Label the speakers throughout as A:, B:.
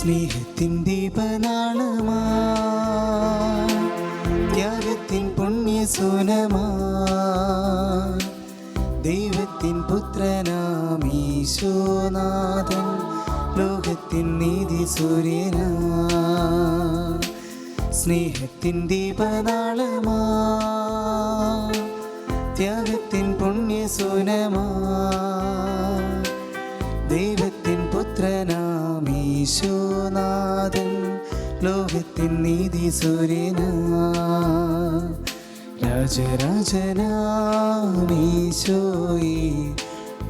A: സ്നേഹത്തിൻ ദീപനാളമാ ത്യാഗത്തിൻ പുണ്യസൂനമാ ദൈവത്തിൻ പുത്രനാം ഈശോനാഥൻ ലോകത്തിൻ നീതി സൂര്യനാ സ്നേഹത്തിൻ ദീപനാളമാ ത്യാഗത്തിൻ പുണ്യസൂനമാ ദൈവത്തിൻ പുത്രനാം ഈശോനാഥൻ ലോകത്തിൻ നീതി സൂര്യനാ രാജരാജനാം ഈശോയേ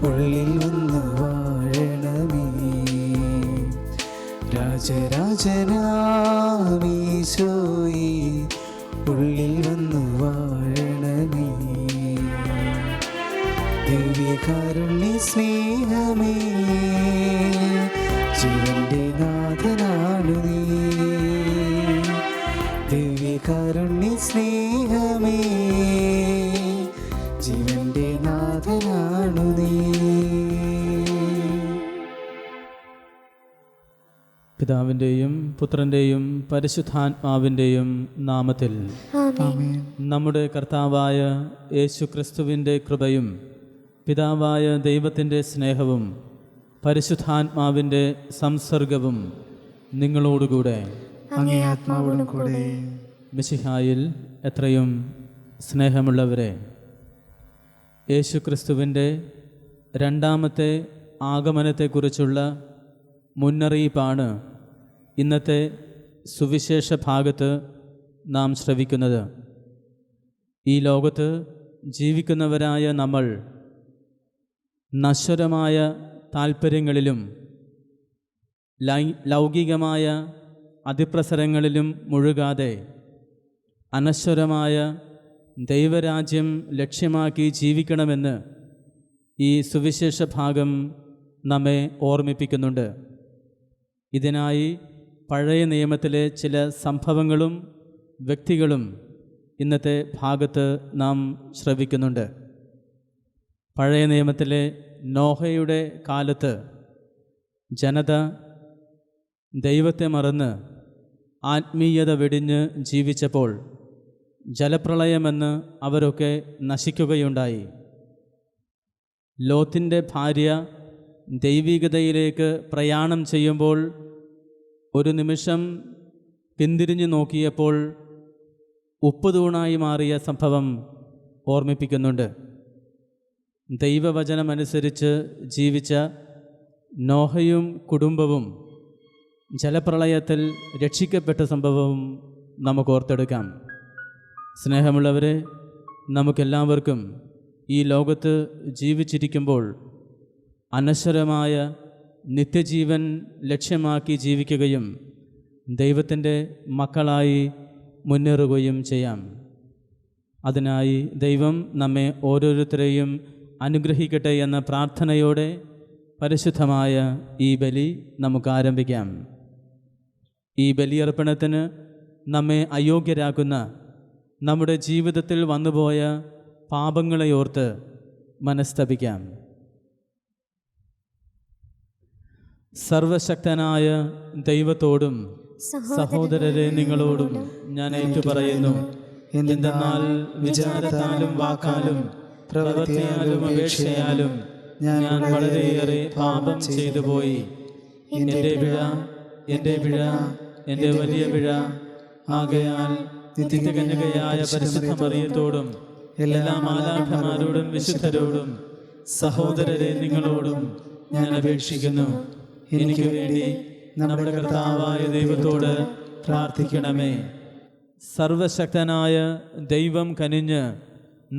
A: ഉള്ളിൽ വന്നു വാഴണമേ രാജരാജനാം ഈശോയേ ഉള്ളിൽ വന്നു വാഴണമേ ദിവ്യകാരുണ്യ സ്നേഹമേ ജീവന്റെ നാഥനാണു നീ ദിവ്യകാരുണ്യ സ്നേഹമേ ജീവന്റെ നാഥനാണു നീ.
B: പിതാവിൻ്റെയും പുത്രൻ്റെയും പരിശുദ്ധാത്മാവിൻ്റെയും നാമത്തിൽ നമ്മുടെ കർത്താവായ യേശുക്രിസ്തുവിൻ്റെ കൃപയും പിതാവായ ദൈവത്തിൻ്റെ സ്നേഹവും പരിശുദ്ധാത്മാവിൻ്റെ സംസർഗവും നിങ്ങളോടുകൂടെ
A: അങ്ങേ ആത്മാവോടും കൂടെ.
B: മിശിഹായിൽ എത്രയും സ്നേഹമുള്ളവരെ, യേശുക്രിസ്തുവിൻ്റെ രണ്ടാമത്തെ ആഗമനത്തെക്കുറിച്ചുള്ള മുന്നറിയിപ്പാണ് ഇന്നത്തെ സുവിശേഷ ഭാഗത്ത് നാം ശ്രവിക്കുന്നത്. ഈ ലോകത്ത് ജീവിക്കുന്നവരായ നമ്മൾ നശ്വരമായ താൽപ്പര്യങ്ങളിലും ലൗകികമായ അതിപ്രസരങ്ങളിലും മുഴുകാതെ അനശ്വരമായ ദൈവരാജ്യം ലക്ഷ്യമാക്കി ജീവിക്കണമെന്ന് ഈ സുവിശേഷ ഭാഗം നമ്മെ ഓർമ്മിപ്പിക്കുന്നുണ്ട്. ഇതിനായി പഴയ നിയമത്തിലെ ചില സംഭവങ്ങളും വ്യക്തികളും ഇന്നത്തെ ഭാഗത്ത് നാം ശ്രവിക്കുന്നുണ്ട്. പഴയ നിയമത്തിലെ നോഹയുടെ കാലത്ത് ജനത ദൈവത്തെ മറന്ന് ആത്മീയത വെടിഞ്ഞ് ജീവിച്ചപ്പോൾ ജലപ്രളയമെന്ന് അവരൊക്കെ നശിക്കുകയുണ്ടായി. ലോത്തിൻ്റെ ഭാര്യ ദൈവികതയിലേക്ക് പ്രയാണം ചെയ്യുമ്പോൾ ഒരു നിമിഷം പിന്തിരിഞ്ഞു നോക്കിയപ്പോൾ ഉപ്പുതൂണായി മാറിയ സംഭവം ഓർമ്മിപ്പിക്കുന്നുണ്ട്. ദൈവവചനമനുസരിച്ച് ജീവിച്ച നോഹയും കുടുംബവും ജലപ്രളയത്തിൽ രക്ഷിക്കപ്പെട്ട സംഭവവും നമുക്ക് ഓർത്തെടുക്കാം. സ്നേഹമുള്ളവരെ, നമുക്കെല്ലാവർക്കും ഈ ലോകത്ത് ജീവിച്ചിരിക്കുമ്പോൾ അനശ്വരമായ നിത്യജീവൻ ലക്ഷ്യമാക്കി ജീവിക്കുകയും ദൈവത്തിൻ്റെ മക്കളായി മുന്നേറുകയും ചെയ്യാം. അതിനായി ദൈവം നമ്മെ ഓരോരുത്തരെയും അനുഗ്രഹിക്കട്ടെ എന്ന പ്രാർത്ഥനയോടെ പരിശുദ്ധമായ ഈ ബലി നമുക്ക് ആരംഭിക്കാം. ഈ ബലിയർപ്പണത്തിന് നമ്മെ അയോഗ്യരാക്കുന്ന നമ്മുടെ ജീവിതത്തിൽ വന്നുപോയ പാപങ്ങളെ ഓർത്ത് മനസ്തപിക്കാം. സർവശക്തനായ ദൈവത്തോടും സഹോദരരെ നിങ്ങളോടും ഞാൻ ഏറ്റുപറയുന്നു, എന്തെന്നാൽ വിചാരത്താലും വാക്കാലും പ്രവൃത്തിയാലും അപേക്ഷയാലും ഞാൻ വളരെയേറെ പാപം ചെയ്തു പോയി. എൻ്റെ പിഴ, എൻ്റെ വലിയ പിഴ. ആകയാൽ നിത്യകന്യകയായ പരിശുദ്ധ മറിയത്തോടും എല്ലാ മാലാഖമാരോടും വിശുദ്ധരോടും സഹോദരരെ നിങ്ങളോടും ഞാൻ അപേക്ഷിക്കുന്നു, എനിക്ക് വേണ്ടി നമ്മുടെ കർത്താവായ ദൈവത്തോട് പ്രാർത്ഥിക്കണമേ. സർവശക്തനായ ദൈവം കനിഞ്ഞ്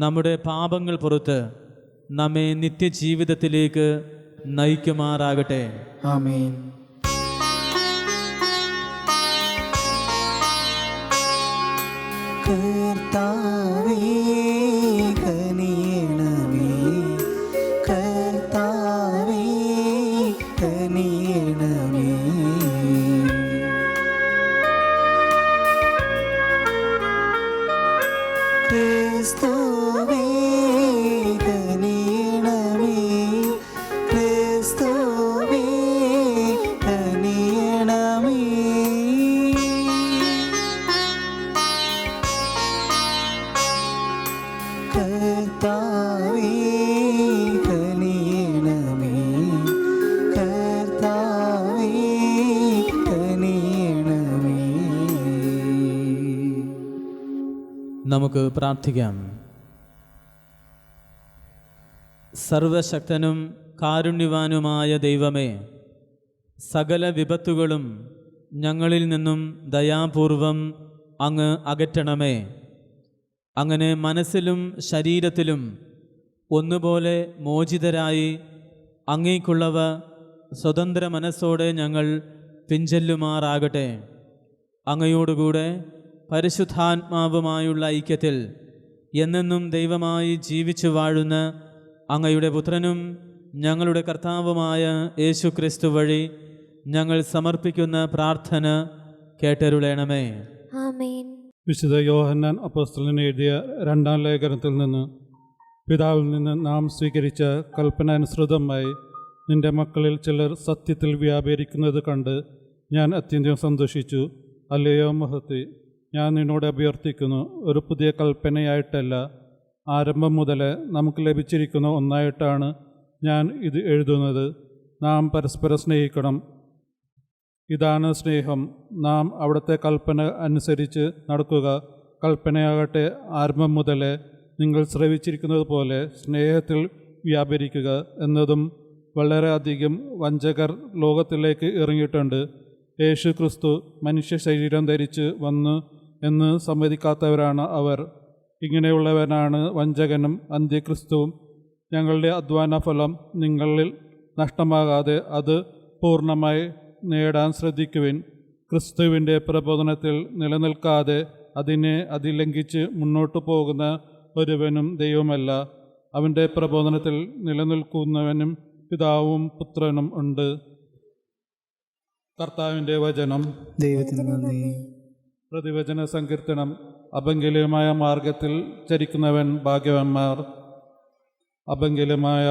B: നമ്മുടെ പാപങ്ങൾ പുറത്ത് നമ്മെ നിത്യജീവിതത്തിലേക്ക് നയിക്കുമാറാകട്ടെ.
A: ആമേൻ. കർത്താവേ കനിയണമേ, കർത്താവേ കനിയണമേ. ക്രിസ്തുവേ കനിയണമേ, ക്രിസ്തുവേ കനിയണമേ. കർത്താവേ കനിയണമേ, കർത്താവേ കനിയണമേ.
B: നമുക്ക് പ്രാർത്ഥിക്കാം. സർവശക്തനും കാരുണ്യവാനുമായ ദൈവമേ, സകല വിപത്തുകളും ഞങ്ങളിൽ നിന്നും ദയാപൂർവം അങ്ങ് അകറ്റണമേ. അങ്ങനെ മനസ്സിലും ശരീരത്തിലും ഒന്നുപോലെ മോചിതരായി അങ്ങേക്കുള്ളവ സ്വതന്ത്ര മനസ്സോടെ ഞങ്ങൾ പിഞ്ചെല്ലുമാറാകട്ടെ. അങ്ങയോടുകൂടെ പരിശുദ്ധാത്മാവുമായുള്ള ഐക്യത്തിൽ എന്നെന്നും ദൈവമായി ജീവിച്ചു വാഴുന്ന അങ്ങയുടെ പുത്രനും ഞങ്ങളുടെ കർത്താവുമായ യേശു ക്രിസ്തു വഴി ഞങ്ങൾ സമർപ്പിക്കുന്ന പ്രാർത്ഥന കേട്ടരുളേണമേ.
C: ആമേൻ.
D: വിശുദ്ധ യോഹന്നാൻ അപ്പോസ്തലൻ എഴുതിയ 2-ാം ലേഖനത്തിൽ നിന്ന്, പിതാവിൽ നിന്ന് നാം സ്വീകരിച്ച കൽപ്പന അനുസൃതമായി നിന്റെ മക്കളിൽ ചിലർ സത്യത്തിൽ വ്യാപരിക്കുന്നത് കണ്ട് ഞാൻ അത്യന്തം സന്തോഷിച്ചു. അല്ലയോ മഹത്തി, ഞാൻ നിന്നോട് അഭ്യർത്ഥിക്കുന്നു, ഒരു പുതിയ കൽപ്പനയായിട്ടല്ല, ആരംഭം മുതൽ നമുക്ക് ലഭിച്ചിരിക്കുന്ന ഒന്നായിട്ടാണ് ഞാൻ ഇത് എഴുതുന്നത്. നാം പരസ്പരം സ്നേഹിക്കണം. ഇതാണ് സ്നേഹം, നാം അവിടുത്തെ കൽപ്പന അനുസരിച്ച് നടക്കുക. കൽപ്പനയാകട്ടെ ആരംഭം മുതൽ നിങ്ങൾ ശ്രവിച്ചിരിക്കുന്നത് പോലെ സ്നേഹത്തിൽ വ്യാപരിക്കുക എന്നതും. വളരെയധികം വഞ്ചകർ ലോകത്തിലേക്ക് ഇറങ്ങിയിട്ടുണ്ട്. യേശു ക്രിസ്തു മനുഷ്യ ശരീരം ധരിച്ച് വന്നു എന്ന് സമ്മതിക്കാത്തവരാണ് അവർ. ഇങ്ങനെയുള്ളവനാണ് വഞ്ചകനും അന്ത്യക്രിസ്തുവും. ഞങ്ങളുടെ അധ്വാന ഫലം നിങ്ങളിൽ നഷ്ടമാകാതെ അത് പൂർണ്ണമായി നേടാൻ ശ്രദ്ധിക്കുവിൻ. ക്രിസ്തുവിൻ്റെ പ്രബോധനത്തിൽ നിലനിൽക്കാതെ അതിനെ അതിലംഘിച്ച് മുന്നോട്ടു പോകുന്ന ഒരുവനും ദൈവമല്ല. അവൻ്റെ പ്രബോധനത്തിൽ നിലനിൽക്കുന്നവനും പിതാവും പുത്രനും ഉണ്ട്. കർത്താവിൻ്റെ വചനം.
A: ദൈവത്തിന് നന്ദി.
D: പ്രതിവചന സങ്കീർത്തനം. അഭംഗിലമായ മാർഗത്തിൽ ചരിക്കുന്നവൻ ഭാഗ്യവാന്മാർ. അഭംഗിലമായ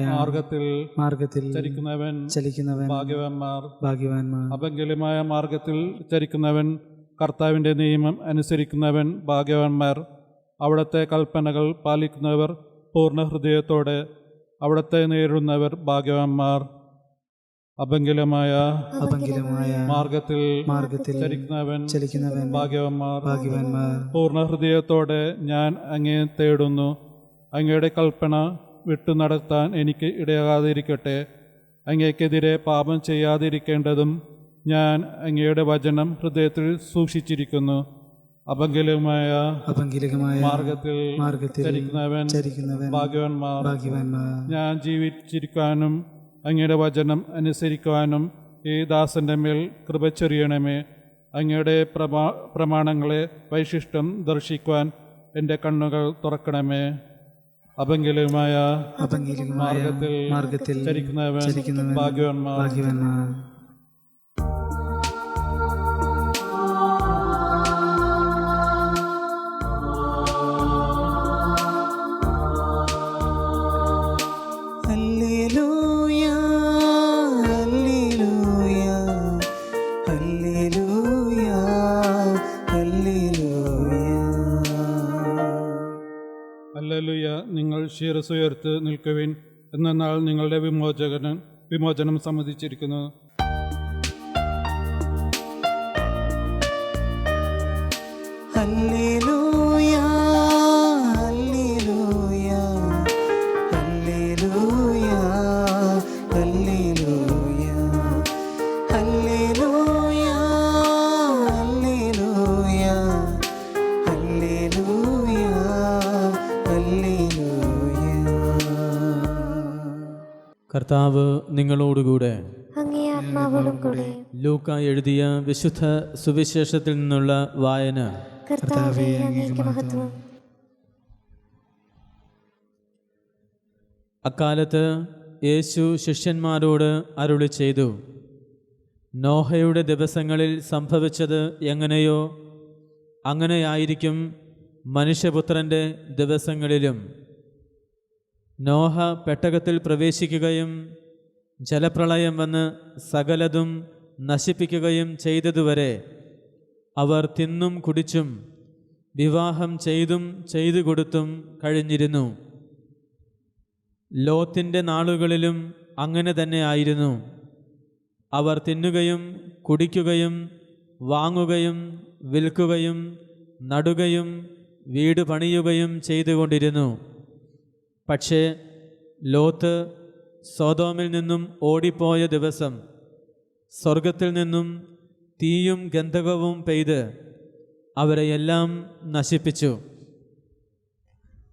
D: മാർഗത്തിൽ ചലിക്കുന്നവൻ ഭാഗ്യവാന്മാർ. അഭംഗിലമായ മാർഗത്തിൽ ചരിക്കുന്നവൻ, കർത്താവിൻ്റെ നിയമം അനുസരിക്കുന്നവൻ ഭാഗ്യവാന്മാർ. അവിടുത്തെ കൽപ്പനകൾ പാലിക്കുന്നവർ പൂർണ്ണ ഹൃദയത്തോടെ അവിടുത്തെ നേരിടുന്നവർ ഭാഗ്യവാന്മാർ. അഭംഗിലമായ മാർഗത്തിൽ ചലിക്കുന്നവൻ ഭാഗ്യവാന്മാർ. പൂർണ്ണ ഹൃദയത്തോടെ ഞാൻ അങ്ങയെ തേടുന്നു. അങ്ങയുടെ കൽപ്പന വിട്ടു നടത്താൻ എനിക്ക് ഇടയാകാതിരിക്കട്ടെ. അങ്ങയ്ക്കെതിരെ പാപം ചെയ്യാതിരിക്കേണ്ടതും ഞാൻ അങ്ങയുടെ വചനം ഹൃദയത്തിൽ സൂക്ഷിച്ചിരിക്കുന്നു. അഭംഗിലമായ മാർഗത്തിൽ ചരിക്കുന്നവൻ ഭാഗ്യവാന്മാർ. ഞാൻ ജീവിച്ചിരിക്കാനും അങ്ങയുടെ വചനം അനുസരിക്കുവാനും ഈ ദാസന്റെ മേൽ കൃപ ചൊരിയണമേ. അങ്ങയുടെ പ്രമാണങ്ങളെ വൈശിഷ്ട്യം ദർശിക്കുവാൻ എൻ്റെ കണ്ണുകൾ തുറക്കണമേ. അഭംഗിലമായ മാർഗത്തിൽ ചരിക്കുന്നവൻ ഭാഗ്യവാന്മാർ. ഹല്ലേലൂയ. നിങ്ങൾ ശിരസ്സുയർത്ത് നിൽക്കുവിൻ, എന്നാൽ നിങ്ങളുടെ വിമോചനം സമ്മതിച്ചിരിക്കുന്നു.
A: ഹല്ലേലൂയ, ഹല്ലേലൂയ, ഹല്ലേലൂയ, ഹല്ലേലൂയ, ഹല്ലേലൂയ, ഹല്ലേലൂയ, ഹല്ലേലൂയ, ഹല്ലേലൂയ.
B: കർത്താവ് നിങ്ങളോടുകൂടെ.
C: അങ്ങേ ആത്മാവോടും കൂടെ.
B: ലൂക്ക എഴുതിയ വിശുദ്ധ സുവിശേഷത്തിൽ നിന്നുള്ള വായന.
C: കർത്താവേ, അങ്ങേക്ക് മഹത്വം.
B: അക്കാലത്ത് യേശു ശിഷ്യന്മാരോട് അരുളി ചെയ്തു, നോഹയുടെ ദിവസങ്ങളിൽ സംഭവിച്ചത് എങ്ങനെയോ അങ്ങനെയായിരിക്കും മനുഷ്യപുത്രൻ്റെ ദിവസങ്ങളിലും. നോഹ പെട്ടകത്തിൽ പ്രവേശിക്കുകയും ജലപ്രളയം വന്ന് സകലതും നശിപ്പിക്കുകയും ചെയ്തതുവരെ അവർ തിന്നും കുടിച്ചും വിവാഹം ചെയ്തും ചെയ്തു കൊടുത്തും കഴിഞ്ഞിരുന്നു. ലോത്തിൻ്റെ നാളുകളിലും അങ്ങനെ തന്നെ ആയിരുന്നു. അവർ തിന്നുകയും കുടിക്കുകയും വാങ്ങുകയും വിൽക്കുകയും നടുകയും വീട് പണിയുകയും ചെയ്തുകൊണ്ടിരുന്നു. പക്ഷേ ലോത്ത് സൊദോമിൽ നിന്നും ഓടിപ്പോയ ദിവസം സ്വർഗത്തിൽ നിന്നും തീയും ഗന്ധകവും പെയ്ത് അവരെയെല്ലാം നശിപ്പിച്ചു.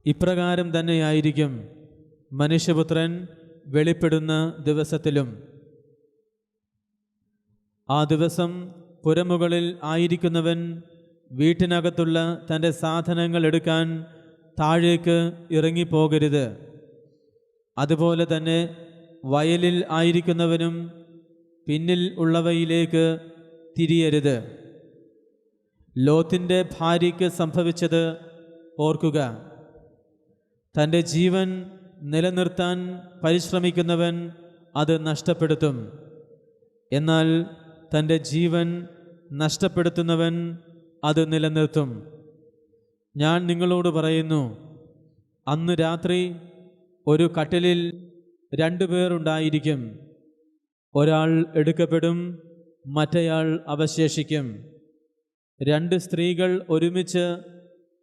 B: ഇപ്രകാരം തന്നെയായിരിക്കും മനുഷ്യപുത്രൻ വെളിപ്പെടുന്ന ദിവസത്തിലും. ആ ദിവസം പുരമുകളിൽ ആയിരിക്കുന്നവൻ വീട്ടിനകത്തുള്ള തൻ്റെ സാധനങ്ങൾ എടുക്കാൻ താഴേക്ക് ഇറങ്ങിപ്പോകരുത്. അതുപോലെ തന്നെ വയലിൽ ആയിരിക്കുന്നവനും പിന്നിൽ ഉള്ളവയിലേക്ക് തിരിയരുത്. ലോത്തിൻ്റെ ഭാര്യയ്ക്ക് സംഭവിച്ചത് ഓർക്കുക. തൻ്റെ ജീവൻ നിലനിർത്താൻ പരിശ്രമിക്കുന്നവൻ അത് നഷ്ടപ്പെടുത്തും. എന്നാൽ തൻ്റെ ജീവൻ നഷ്ടപ്പെടുത്തുന്നവൻ അത് നിലനിർത്തും. ഞാൻ നിങ്ങളോട് പറയുന്നു, അന്ന് രാത്രി ഒരു കട്ടിലിൽ 2 പേർ ഉണ്ടായിരിക്കും. ഒരാൾ എടുക്കപ്പെടും, മറ്റേയാൾ അവശേഷിക്കും. 2 സ്ത്രീകൾ ഒരുമിച്ച്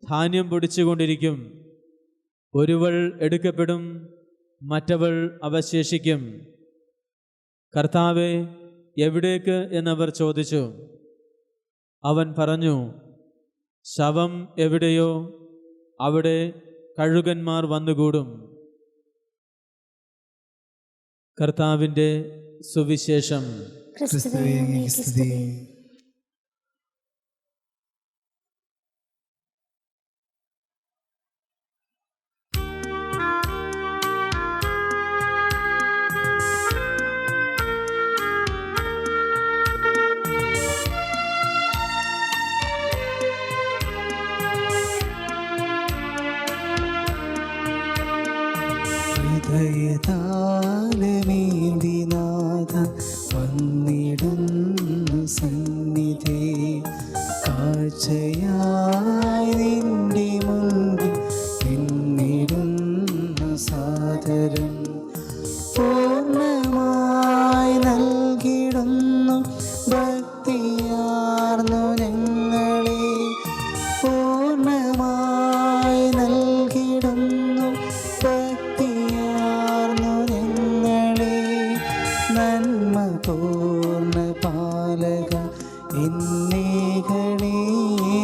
B: ധാന്യം പൊടിച്ചുകൊണ്ടിരിക്കും. ഒരുവൾ എടുക്കപ്പെടും, മറ്റവൾ അവശേഷിക്കും. കർത്താവേ, എവിടേക്ക് എന്നവർ ചോദിച്ചു. അവൻ പറഞ്ഞു, ശവം എവിടെയോ അവിടെ കഴുകന്മാർ വന്നുകൂടും. കർത്താവിൻ്റെ സുവിശേഷം.
A: ക്രിസ്തുവേ, അങ്ങേക്ക് സ്തുതി. ഹൃദയതാലമേന്തിനാഥ വന്നിടുന്നു സന്നിധി. കാഴ്ചയായി നിന്റെ മുൻപിൽ നിന്നിടുന്നു സാദരം. പൂർണ്ണമായി നൽകിടുന്നു ഭക്തിയാർന്നു ഞങ്ങളെ. പൂർണ്ണമായി നൽകിടുന്നു ഭക്തിയാർന്നു ഞങ്ങളെ. നന്മ പൂർണ്ണ പാലക എന്നേകളേ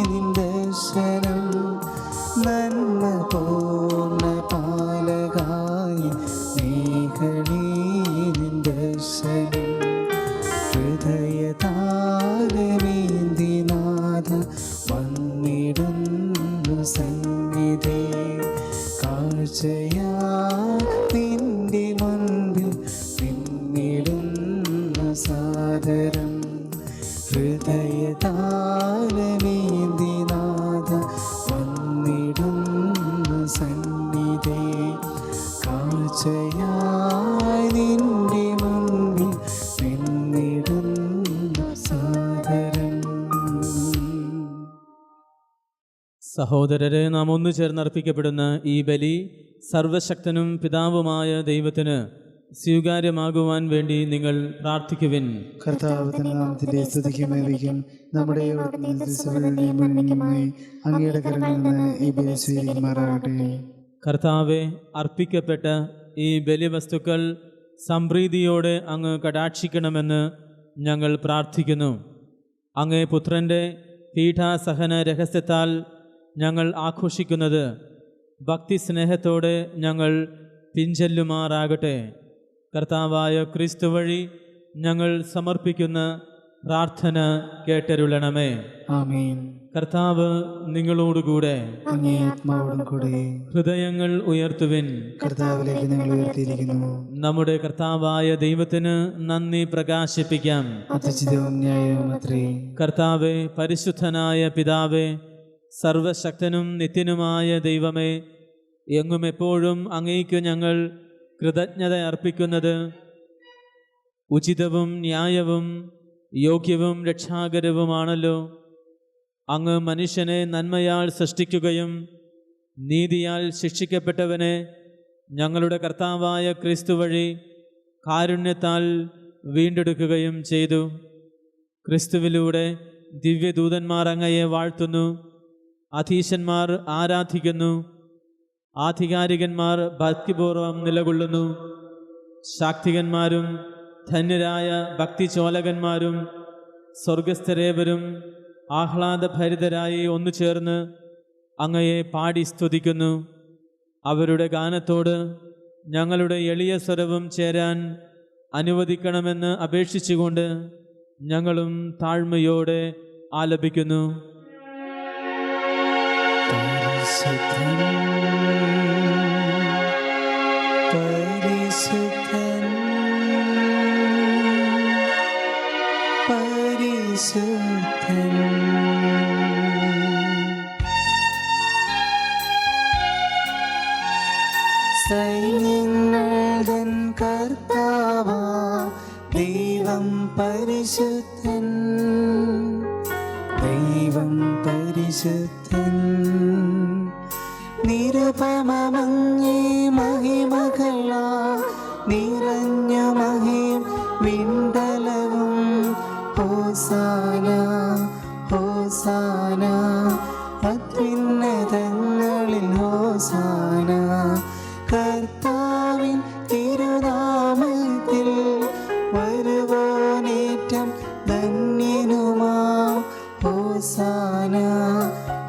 A: നിൻ ദർശനം. നന്മ പൂർണ്ണ പാലകായി നീകളേ നിൻ ദർശനം. ഹൃദയതാലമേന്തിനാഥ വന്നിടുന്നു സന്നിധി. കാഴ്ചയാ നിന്റെ മുൻപിൽ നിന്നിടുന്നു സാദരം. ഹൃദയതാലമേന്തിനാഥ വന്നിടുന്നു സന്നിധി. കാഴ്ചയായി നിന്റെ മുൻപിൽ നിന്നിടുന്നു സാദരം.
B: സഹോദരരെ, നാം ഒന്നു ചേർന്നർപ്പിക്കപ്പെടുന്ന ഈ ബലി സർവശക്തനും പിതാവുമായ ദൈവത്തിന് സ്വീകാര്യമാകുവാൻ വേണ്ടി നിങ്ങൾ പ്രാർത്ഥിക്കുവിൻ.
A: കർത്താവ് തന്റെ നാമത്തിന്റെ സ്തുതിക്കുമായിരിക്കും. നമ്മുടെ മുന്നിലുമായി അങ്ങയുടെ കരങ്ങളിൽ നിന്ന് ഈ ബലി സ്വീകരിക്കുമാറാകട്ടെ.
B: കർത്താവെ, അർപ്പിക്കപ്പെട്ട ഈ ബലിവസ്തുക്കൾ സംപ്രീതിയോടെ അങ്ങ് കടാക്ഷിക്കണമെന്ന് ഞങ്ങൾ പ്രാർത്ഥിക്കുന്നു. അങ്ങേ പുത്രൻ്റെ പീഠാസഹന രഹസ്യത്താൽ ഞങ്ങൾ ആഘോഷിക്കുന്നത് ഭക്തിസ്നേഹത്തോടെ ഞങ്ങൾ പിഞ്ചൊല്ലുമാറാകട്ടെ. കർത്താവായ ക്രിസ്തു വഴി ഞങ്ങൾ സമർപ്പിക്കുന്ന പ്രാർത്ഥന കേട്ടരുളണമേ.
A: ആമേൻ.
B: കർത്താവ് നിങ്ങളോടുകൂടെ.
A: അങ്ങേ ആത്മാവോടും കൂടെ.
B: ഹൃദയങ്ങൾ ഉയർത്തുവിൻ.
A: കർത്താവിലേക്ക് ഞങ്ങൾ ഉയർത്തിയിരിക്കുന്നു.
B: നമ്മുടെ കർത്താവായ ദൈവത്തിന് നന്ദി പ്രകാശിപ്പിക്കാം.
A: അത്യുചിതവും ന്യായവും അത്രേ.
B: കർത്താവെ, പരിശുദ്ധനായ പിതാവേ, സർവശക്തനും നിത്യനുമായ ദൈവമേ, എങ്ങും എപ്പോഴും അങ്ങേക്ക് ഞങ്ങൾ കൃതജ്ഞത അർപ്പിക്കുന്നത് ഉചിതവും ന്യായവും യോഗ്യവും രക്ഷാകരവുമാണല്ലോ. അങ്ങ് മനുഷ്യനെ നന്മയാൽ സൃഷ്ടിക്കുകയും നീതിയാൽ ശിക്ഷിക്കപ്പെട്ടവനെ ഞങ്ങളുടെ കർത്താവായ ക്രിസ്തു വഴി കാരുണ്യത്താൽ വീണ്ടെടുക്കുകയും ചെയ്തു. ക്രിസ്തുവിലൂടെ ദിവ്യദൂതന്മാർ അങ്ങയെ വാഴ്ത്തുന്നു, അധീശന്മാർ ആരാധിക്കുന്നു, ആധികാരികന്മാർ ഭക്തിപൂർവം നിലകൊള്ളുന്നു. ശാക്തികന്മാരും ധന്യരായ ഭക്തിചോലകന്മാരും സ്വർഗസ്ഥരേവരും ആഹ്ലാദഭരിതരായി ഒന്നു ചേർന്ന് അങ്ങയെ പാടി സ്തുതിക്കുന്നു. അവരുടെ ഗാനത്തോട് ഞങ്ങളുടെ എളിയ സ്വരവും ചേരാൻ അനുവദിക്കണമെന്ന് അപേക്ഷിച്ചുകൊണ്ട് ഞങ്ങളും താഴ്മയോടെ ആലപിക്കുന്നു.
A: പരിശുദ്ധൻ, പരിശുദ്ധൻ, സൈന്യങ്ങളുടെ കർത്താവാ ദൈവം പരിശുദ്ധൻ, ദൈവം പരിശുദ്ധൻ. നിരുപമങ്ങേ മഹിമകളാ നിറഞ്ഞ മഹിം വിണ്ടലവും. ഹോസാന ഹോസാന അത്യുന്നതങ്ങളിൽ ഹോസാന. കർത്താവിൻ തിരുനാമത്തിൽ വരുവോനേറ്റം ധന്യനുമാ. ഹോസാന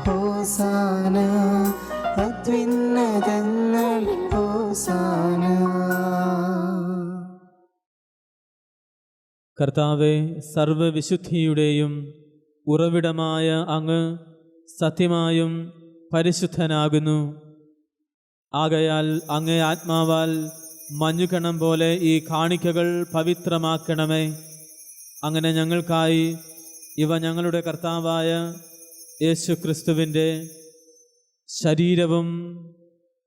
A: ഹോസാന അത്യുന്നതങ്ങളിൽ ഹോസാന.
B: കർത്താവെ, സർവവിശുദ്ധിയുടെയും ഉറവിടമായ അങ്ങ് സത്യമായും പരിശുദ്ധനാകുന്നു. ആകയാൽ അങ്ങേ ആത്മാവാൽ മഞ്ഞുകണം പോലെ ഈ കാണിക്കകൾ പവിത്രമാക്കണമേ. അങ്ങനെ ഞങ്ങൾക്കായി ഇവ ഞങ്ങളുടെ കർത്താവായ യേശു ക്രിസ്തുവിൻ്റെ ശരീരവും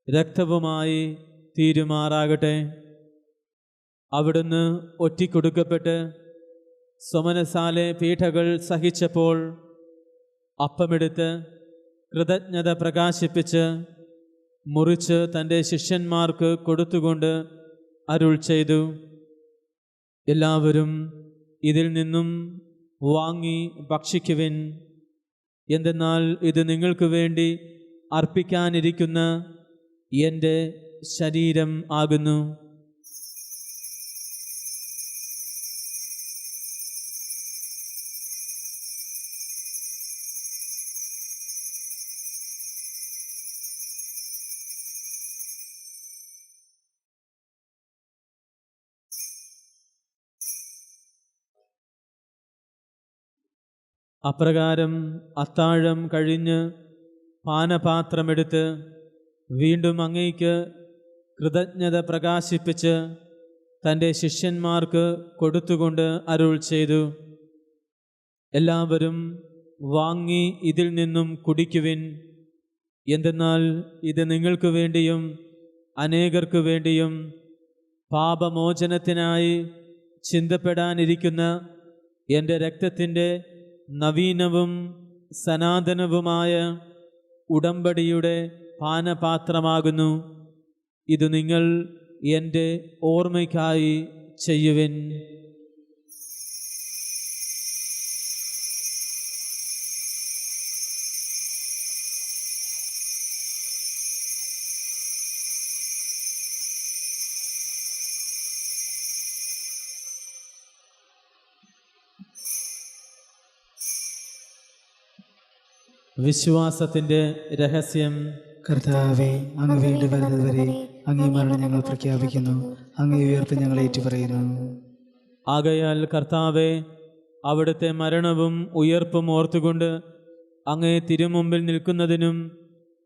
B: രക്തവുമായി തീരുമാറാകട്ടെ. അവിടുന്ന് ഒറ്റിക്കൊടുക്കപ്പെട്ട് സ്വമനസാലെ പീഠകൾ സഹിച്ചപ്പോൾ അപ്പമെടുത്ത് കൃതജ്ഞത പ്രകാശിപ്പിച്ച് മുറിച്ച് തൻ്റെ ശിഷ്യന്മാർക്ക് കൊടുത്തുകൊണ്ട് അരുൾ ചെയ്തു, എല്ലാവരും ഇതിൽ നിന്നും വാങ്ങി ഭക്ഷിക്കുവിൻ. എന്തെന്നാൽ ഇത് നിങ്ങൾക്ക് വേണ്ടി അർപ്പിക്കാനിരിക്കുന്ന എൻ്റെ ശരീരം ആകുന്നു. അപ്രകാരം അത്താഴം കഴിഞ്ഞ് പാനപാത്രമെടുത്ത് വീണ്ടും അങ്ങേക്ക് കൃതജ്ഞത പ്രകാശിപ്പിച്ച് തൻ്റെ ശിഷ്യന്മാർക്ക് കൊടുത്തുകൊണ്ട് അരുൾ ചെയ്തു, എല്ലാവരും വാങ്ങി ഇതിൽ നിന്നും കുടിക്കുവിൻ. എന്തെന്നാൽ ഇത് നിങ്ങൾക്ക് വേണ്ടിയും അനേകർക്ക് വേണ്ടിയും പാപമോചനത്തിനായി ചിന്തപ്പെടാനിരിക്കുന്ന എൻ്റെ രക്തത്തിൻ്റെ നവീനവും സനാതനവുമായ ഉടമ്പടിയുടെ പാനപാത്രമാകുന്നു. ഇത് നിങ്ങൾ എൻ്റെ ഓർമ്മയ്ക്കായി ചെയ്യുവിൻ. വിശ്വാസത്തിൻ്റെ രഹസ്യം.
A: കർത്താവേ, അങ്ങ് വീണ്ടും വരുന്നതുവരെ അങ്ങേ മരണം ഞങ്ങൾ പ്രഖ്യാപിക്കുന്നു, അങ്ങേ ഉയർപ്പ് ഞങ്ങൾ ഏറ്റുപറയുന്നു.
B: ആകയാൽ കർത്താവേ, അവിടുത്തെ മരണവും ഉയർപ്പും ഓർത്തുകൊണ്ട് അങ്ങയെ തിരുമുമ്പിൽ നിൽക്കുന്നതിനും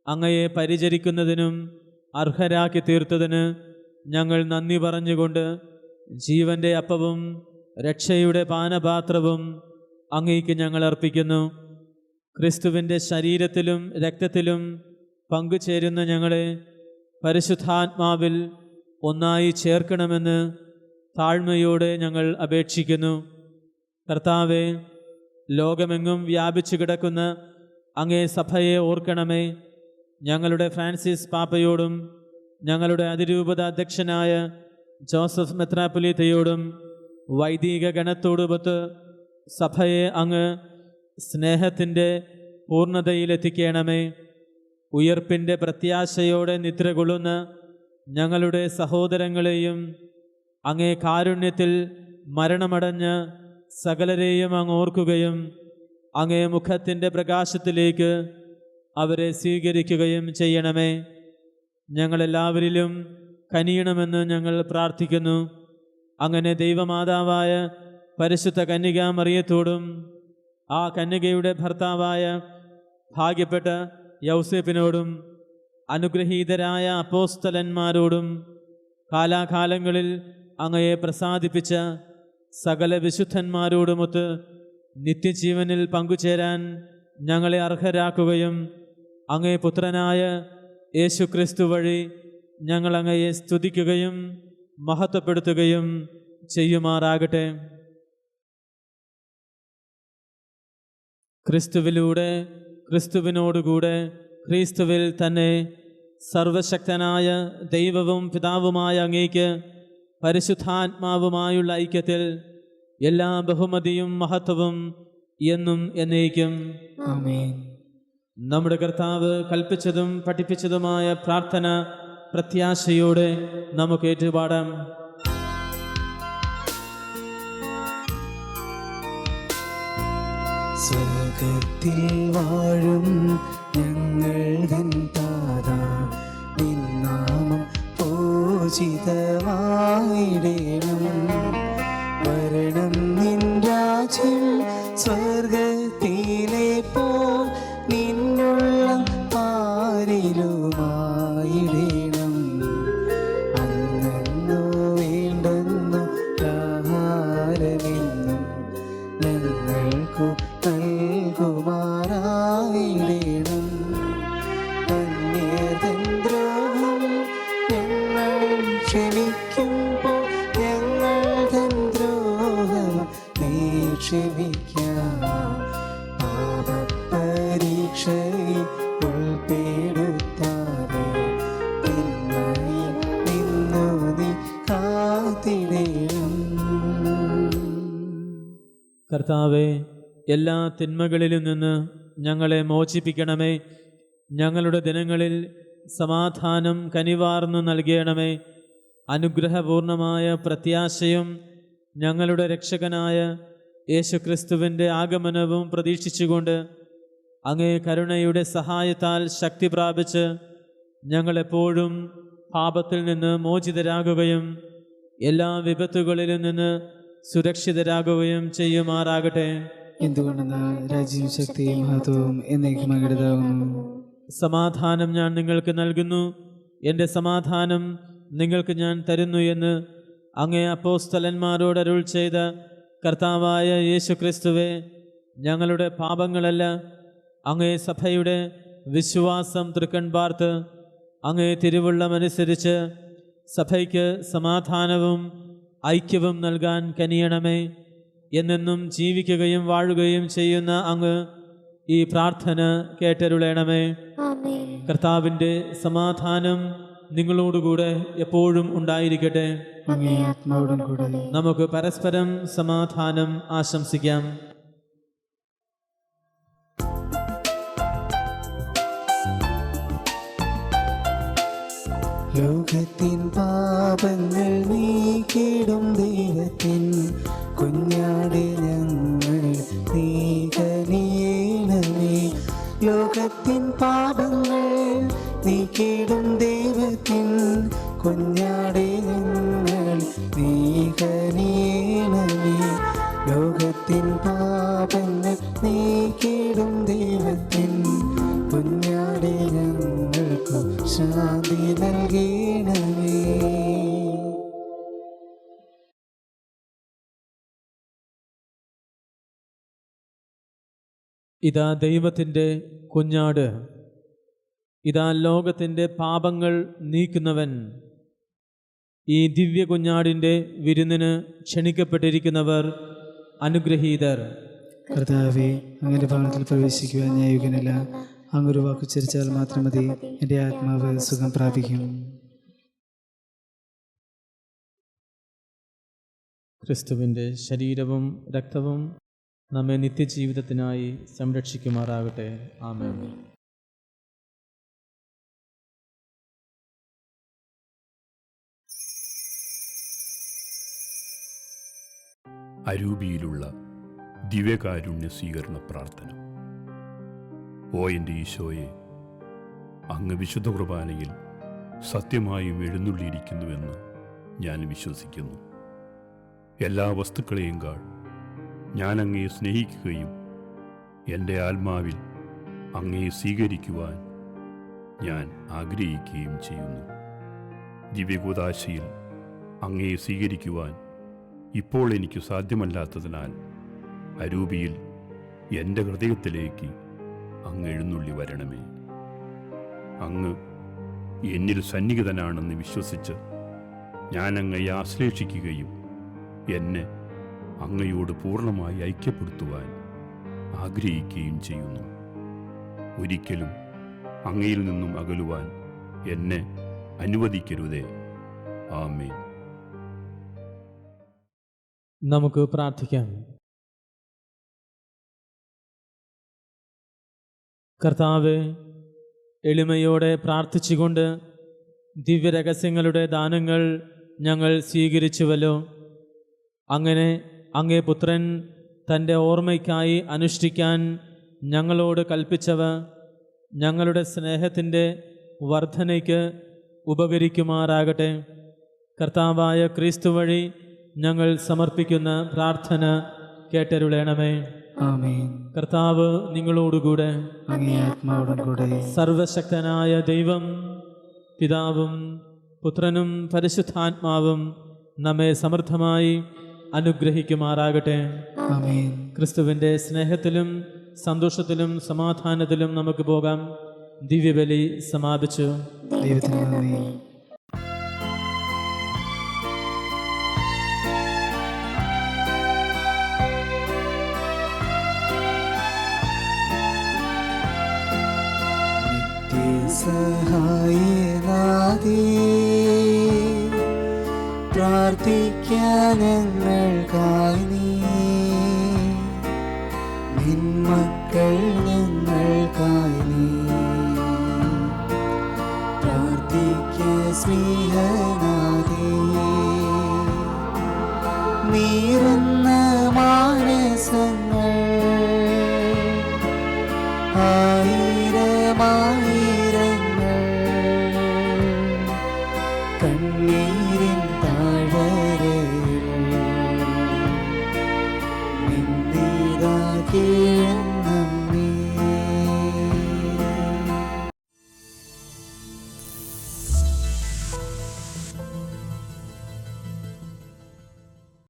B: അങ്ങയെ പരിചരിക്കുന്നതിനും അർഹരാക്കി തീർത്തതിന് ഞങ്ങൾ നന്ദി പറഞ്ഞുകൊണ്ട് ജീവൻ്റെ അപ്പവും രക്ഷയുടെ പാനപാത്രവും അങ്ങേക്ക് ഞങ്ങൾ അർപ്പിക്കുന്നു. ക്രിസ്തുവിൻ്റെ ശരീരത്തിലും രക്തത്തിലും പങ്കുചേരുന്ന ഞങ്ങളെ പരിശുദ്ധാത്മാവിൽ ഒന്നായി ചേർക്കണമെന്ന് താഴ്മയോടെ ഞങ്ങൾ അപേക്ഷിക്കുന്നു. കർത്താവെ, ലോകമെങ്ങും വ്യാപിച്ചു കിടക്കുന്ന അങ്ങേ സഭയെ ഓർക്കണമേ. ഞങ്ങളുടെ ഫ്രാൻസിസ് പാപ്പയോടും ഞങ്ങളുടെ അതിരൂപത അധ്യക്ഷനായ ജോസഫ് മെത്രാപ്പൊലീത്തയോടും വൈദിക ഗണത്തോടുമൊത്ത് സഭയെ അങ്ങ് സ്നേഹത്തിൻ്റെ പൂർണ്ണതയിലെത്തിക്കണമേ. ഉയർപ്പിൻ്റെ പ്രത്യാശയോടെ നിദ്ര കൊള്ളുന്ന ഞങ്ങളുടെ സഹോദരങ്ങളെയും അങ്ങേ കാരുണ്യത്തിൽ മരണമടഞ്ഞ് സകലരെയും അങ്ങ് ഓർക്കുകയും അങ്ങേ മുഖത്തിൻ്റെ പ്രകാശത്തിലേക്ക് അവരെ സ്വീകരിക്കുകയും ചെയ്യണമേ. ഞങ്ങളെല്ലാവരിലും കനിയണമെന്ന് ഞങ്ങൾ പ്രാർത്ഥിക്കുന്നു. അങ്ങനെ ദൈവമാതാവായ പരിശുദ്ധ കന്യകാ മറിയത്തോടും ആ കന്യകയുടെ ഭർത്താവായ ഭാഗ്യപ്പെട്ട യൗസേപ്പിനോടും അനുഗ്രഹീതരായ അപ്പോസ്തലന്മാരോടും കാലാകാലങ്ങളിൽ അങ്ങയെ പ്രസാദിപ്പിച്ച സകല വിശുദ്ധന്മാരോടുമൊത്ത് നിത്യജീവനിൽ പങ്കുചേരാൻ ഞങ്ങളെ അർഹരാക്കുകയും അങ്ങേ പുത്രനായ യേശുക്രിസ്തു വഴി ഞങ്ങൾ അങ്ങയെ സ്തുതിക്കുകയും മഹത്വപ്പെടുത്തുകയും ചെയ്യുമാറാകട്ടെ. ക്രിസ്തുവിലൂടെ, ക്രിസ്തുവിനോടുകൂടെ, ക്രിസ്തുവിൽ തന്നെ സർവശക്തനായ ദൈവവും പിതാവുമായ അങ്ങേക്ക് പരിശുദ്ധാത്മാവുമായുള്ള ഐക്യത്തിൽ എല്ലാ ബഹുമതിയും മഹത്വവും എന്നും എന്നേക്കും.
A: ആമേൻ.
B: നമ്മുടെ കർത്താവ് കൽപ്പിച്ചതും പഠിപ്പിച്ചതുമായ പ്രാർത്ഥന പ്രത്യാശയോടെ നമുക്ക് ഏറ്റുപാടാം.
A: സ്വർഗത്തിൽ വാഴും ഞങ്ങൾ തൻ താത, നിൻ നാമം പൂജിതമായിടേണം. വരണം നിൻ രാജ്യം സ്വർഗത്തിലെ പോൽ നിന്നുള്ളം പാരിലുമായിടേണം. അന്നു വേണ്ടുന്നു ആഹാരമെന്നും ഞങ്ങൾക്കു നൽകുമാറായിടേണം. ദ്രോഹം ഞങ്ങൾ ക്ഷമിക്കുമ്പോൾ ഞങ്ങൾ തൻ ദ്രോഹം നീ ക്ഷമിക്കാം. പാപപരീക്ഷയിൽ ഉൾപ്പെടുത്താതെ തിന്മയിൽ നിന്നു നീ കാത്തിടേണം.
B: കർത്താവേ, എല്ലാ തിന്മകളിലും നിന്ന് ഞങ്ങളെ മോചിപ്പിക്കണമേ. ഞങ്ങളുടെ ദിനങ്ങളിൽ സമാധാനം കനിവാർന്നു നൽകണമേ. അനുഗ്രഹപൂർണമായ പ്രത്യാശയും ഞങ്ങളുടെ രക്ഷകനായ യേശുക്രിസ്തുവിൻ്റെ ആഗമനവും പ്രതീക്ഷിച്ചുകൊണ്ട് അങ്ങേ കരുണയുടെ സഹായത്താൽ ശക്തി പ്രാപിച്ച് ഞങ്ങളെപ്പോഴും പാപത്തിൽ നിന്ന് മോചിതരാകുകയും എല്ലാ വിപത്തുകളിലും നിന്ന് സുരക്ഷിതരാകുകയും ചെയ്യുമാറാകട്ടെ.
A: എന്തുകൊണ്ടെന്നാൽ രാജ്യവും ശക്തിയും മഹത്വവും എന്നേക്കും അങ്ങയുടേതാകുന്നു.
B: സമാധാനം ഞാൻ നിങ്ങൾക്ക് നൽകുന്നു, എൻ്റെ സമാധാനം നിങ്ങൾക്ക് ഞാൻ തരുന്നു എന്ന് അങ്ങേ അപ്പോസ്തലന്മാരോട് അരുൾ ചെയ്ത കർത്താവായ യേശുക്രിസ്തുവേ, ഞങ്ങളുടെ പാപങ്ങളല്ല അങ്ങേ സഭയുടെ വിശ്വാസം തൃക്കൺ പാർത്ത് അങ്ങേ തിരുവുള്ളമനുസരിച്ച് സഭയ്ക്ക് സമാധാനവും ഐക്യവും നൽകാൻ കനിയണമേ. എന്നെന്നും ജീവിക്കുകയും വാഴുകയും ചെയ്യുന്ന അങ്ങ് ഈ പ്രാർത്ഥന കേട്ടരുളണമേ.
C: ആമേൻ.
B: കർത്താവിൻ്റെ സമാധാനം നിങ്ങളോടുകൂടെ എപ്പോഴും ഉണ്ടായിരിക്കട്ടെ.
A: അങ്ങേ ആത്മാവോടും കൂടെ.
B: നമുക്ക് പരസ്പരം സമാധാനം ആശംസിക്കാം.
A: ലോകത്തിൻ പാപങ്ങൾ നീക്കിടും ദൈവത്തിൻ കുഞ്ഞാടെ ഞങ്ങൾ നീ കനിയണമേ. ലോകത്തിൻ പാപങ്ങൾ നീക്കിടും ദൈവത്തിൻ കുഞ്ഞാടെ ഞങ്ങൾ നീ കനിയണമേ. ലോകത്തിൻ പാപങ്ങൾ നീക്കിടും ദൈവത്തിൻ കുഞ്ഞാടെ ഞങ്ങൾക്കു ശാന്തി നൽകണമേ.
B: ഇതാ ദൈവത്തിൻ്റെ കുഞ്ഞാട്, ഇതാ ലോകത്തിൻ്റെ പാപങ്ങൾ നീക്കുന്നവൻ. ഈ ദിവ്യ കുഞ്ഞാടിൻ്റെ വിരുന്നിന് ക്ഷണിക്കപ്പെട്ടിരിക്കുന്നവർ അനുഗ്രഹീതർ.
A: കർത്താവെ, അങ്ങയുടെ ഭവനത്തിൽ പ്രവേശിക്കുവാൻ ഞാൻ യോഗ്യനല്ല. അങ്ങൊരു വാക്കുച്ചരിച്ചാൽ മാത്രം മതി, എൻ്റെ ആത്മാവ് സുഖം പ്രാപിക്കും.
B: ക്രിസ്തുവിൻ്റെ ശരീരവും രക്തവും നമ്മെ നിത്യജീവിതത്തിനായി സംരക്ഷിക്കുമാറാകട്ടെ. ആമേൻ.
E: അരൂപിയിലുള്ള ദിവ്യകാരുണ്യ സ്വീകരണ പ്രാർത്ഥന. ഓ എൻ്റെ ഈശോയെ, അങ്ങ് വിശുദ്ധ കുർബാനയിൽ സത്യമായും എഴുന്നള്ളിയിരിക്കുന്നുവെന്ന് ഞാൻ വിശ്വസിക്കുന്നു. എല്ലാ വസ്തുക്കളെയും കാൾ ഞാൻ അങ്ങയെ സ്നേഹിക്കുകയും എൻ്റെ ആത്മാവിൽ അങ്ങയെ സ്വീകരിക്കുവാൻ ഞാൻ ആഗ്രഹിക്കുകയും ചെയ്യുന്നു. ദിവ്യകൂദാശയിൽ അങ്ങയെ സ്വീകരിക്കുവാൻ ഇപ്പോൾ എനിക്ക് സാധ്യമല്ലാത്തതിനാൽ അരൂപിയിൽ എൻ്റെ ഹൃദയത്തിലേക്ക് അങ്ങ് എഴുന്നള്ളി വരണമേ. അങ്ങ് എന്നിൽ സന്നിഹിതനാണെന്ന് വിശ്വസിച്ച് ഞാൻ അങ്ങയെ ആശ്ലേഷിക്കുകയും എന്നെ അങ്ങയോട് പൂർണ്ണമായി ഐക്യപ്പെടുത്തുവാൻ ആഗ്രഹിക്കുകയും ചെയ്യുന്നു. ഒരിക്കലും അങ്ങയിൽ നിന്നും അകലുവാൻ എന്നെ അനുവദിക്കരുതേ. ആമേൻ.
B: നമുക്ക് പ്രാർത്ഥിക്കാം. കർത്താവേ, എളിമയോടെ പ്രാർത്ഥിച്ചുകൊണ്ട് ദിവ്യരഹസ്യങ്ങളുടെ ദാനങ്ങൾ ഞങ്ങൾ സ്വീകരിച്ചുവല്ലോ. അങ്ങനെ അങ്ങേ പുത്രൻ തൻ്റെ ഓർമ്മയ്ക്കായി അനുഷ്ഠിക്കാൻ ഞങ്ങളോട് കൽപ്പിച്ചവ ഞങ്ങളുടെ സ്നേഹത്തിൻ്റെ വർധനയ്ക്ക് ഉപകരിക്കുമാറാകട്ടെ. കർത്താവായ ക്രിസ്തു വഴി ഞങ്ങൾ സമർപ്പിക്കുന്ന പ്രാർത്ഥന കേട്ടരുളേണമേ.
A: ആമേൻ.
B: കർത്താവ് നിങ്ങളോടുകൂടെ.
A: അങ്ങേ ആത്മാവോടും കൂടെ.
B: സർവശക്തനായ ദൈവം പിതാവും പുത്രനും പരിശുദ്ധാത്മാവും നമ്മെ സമൃദ്ധമായി അനുഗ്രഹിക്കുമാറാകട്ടെ.
A: ആമേൻ.
B: ക്രിസ്തുവിൻ്റെ സ്നേഹത്തിലും സന്തോഷത്തിലും സമാധാനത്തിലും നമുക്ക് പോകാം. ദിവ്യബലി സമാപിച്ചു.
A: ദൈവത്തിന് നന്ദി.
F: സഹായനാദേ, പ്രാർത്ഥിക്കാൻ ഞങ്ങൾക്കായി നീ, നിൻ മക്കൾ ഞങ്ങൾക്കായി നീ, പ്രാർത്ഥിക്കുക സ്നേഹനാദേ. നീറുന്ന മാനസങ്ങൾ ആയിരമായിരങ്ങൾ കണ്ണീരിൻ താഴ്വരയിൽ